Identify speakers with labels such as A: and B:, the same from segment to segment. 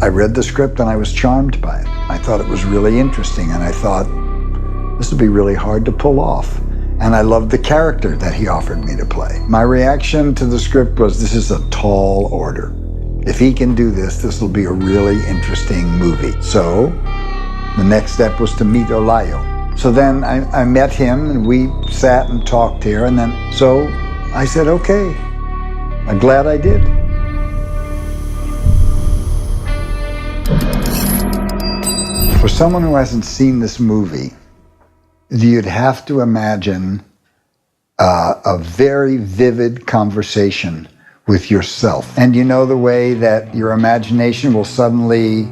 A: I read the script and I was charmed by it. I thought it was really interesting, and I thought, this would be really hard to pull off. And I loved the character that he offered me to play. My reaction to the script was, this is a tall order. If he can do this, this will be a really interesting movie. So the next step was to meet Olayo. So then I met him, and we sat and talked here, and then so I said, okay, I'm glad I did. For someone who hasn't seen this movie, you'd have to imagine a very vivid conversation with yourself. And you know the way that your imagination will suddenly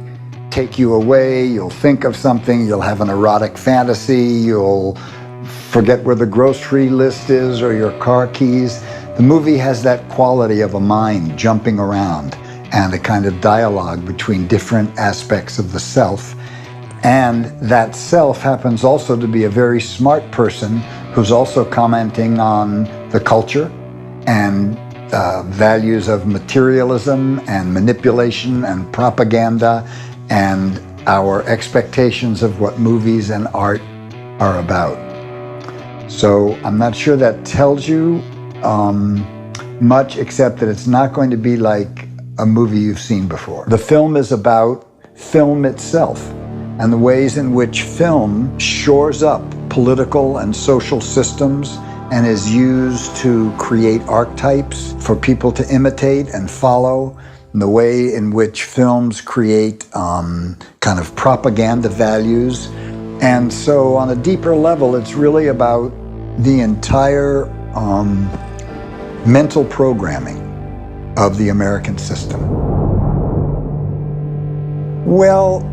A: take you away, you'll think of something, you'll have an erotic fantasy, you'll forget where the grocery list is or your car keys. The movie has that quality of a mind jumping around and a kind of dialogue between different aspects of the self. And that self happens also to be a very smart person who's also commenting on the culture and values of materialism and manipulation and propaganda and our expectations of what movies and art are about. So I'm not sure that tells you much, except that it's not going to be like a movie you've seen before. The film is about film itself and the ways in which film shores up political and social systems and is used to create archetypes for people to imitate and follow, and the way in which films create kind of propaganda values. And so on a deeper level, it's really about the entire mental programming of the American system. Well,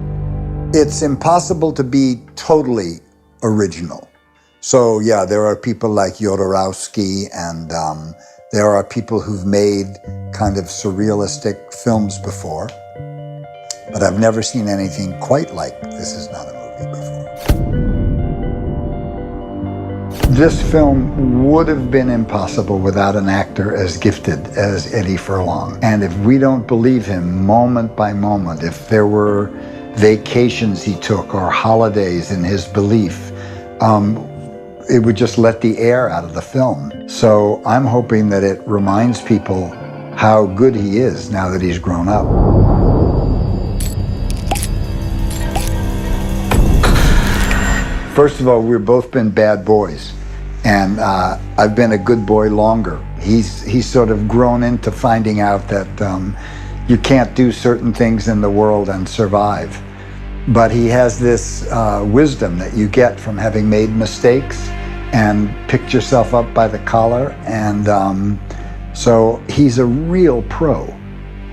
A: it's impossible to be totally original. So yeah, there are people like Jodorowsky, and there are people who've made kind of surrealistic films before, but I've never seen anything quite like This Is Not a Movie before. This film would have been impossible without an actor as gifted as Eddie Furlong. And if we don't believe him moment by moment, if there were vacations he took or holidays in his belief, it would just let the air out of the film. So I'm hoping that it reminds people how good he is now that he's grown up. First of all, we've both been bad boys, and I've been a good boy longer. He's sort of grown into finding out that you can't do certain things in the world and survive. But he has this wisdom that you get from having made mistakes and picked yourself up by the collar. And so he's a real pro.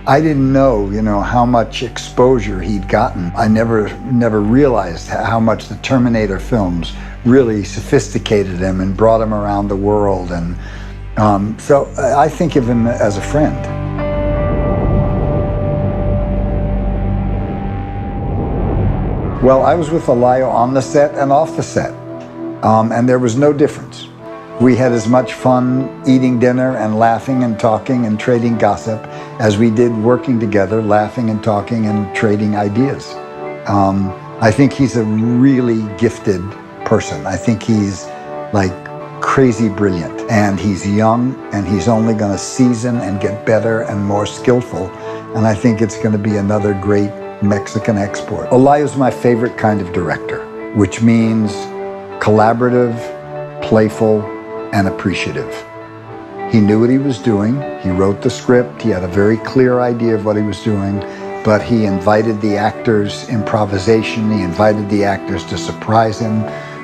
A: I didn't know, how much exposure he'd gotten. I never realized how much the Terminator films really sophisticated him and brought him around the world. And so I think of him as a friend. Well, I was with Olayo on the set and off the set, and there was no difference. We had as much fun eating dinner and laughing and talking and trading gossip as we did working together, laughing and talking and trading ideas. I think he's a really gifted person. I think he's like crazy brilliant, and he's young, and he's only going to season and get better and more skillful, and I think it's going to be another great Mexican export. Olayo's my favorite kind of director, which means collaborative, playful, and appreciative. He knew what he was doing. He wrote the script. He had a very clear idea of what he was doing, but he invited the actors' improvisation. He invited the actors to surprise him.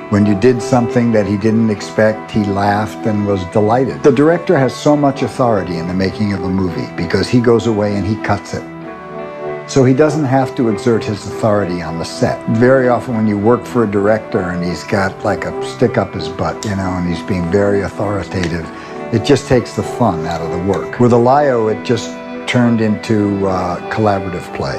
A: When you did something that he didn't expect, he laughed and was delighted. The director has so much authority in the making of a movie because he goes away and he cuts it. So he doesn't have to exert his authority on the set. Very often when you work for a director and he's got like a stick up his butt, and he's being very authoritative, it just takes the fun out of the work. With Olayo, it just turned into collaborative play.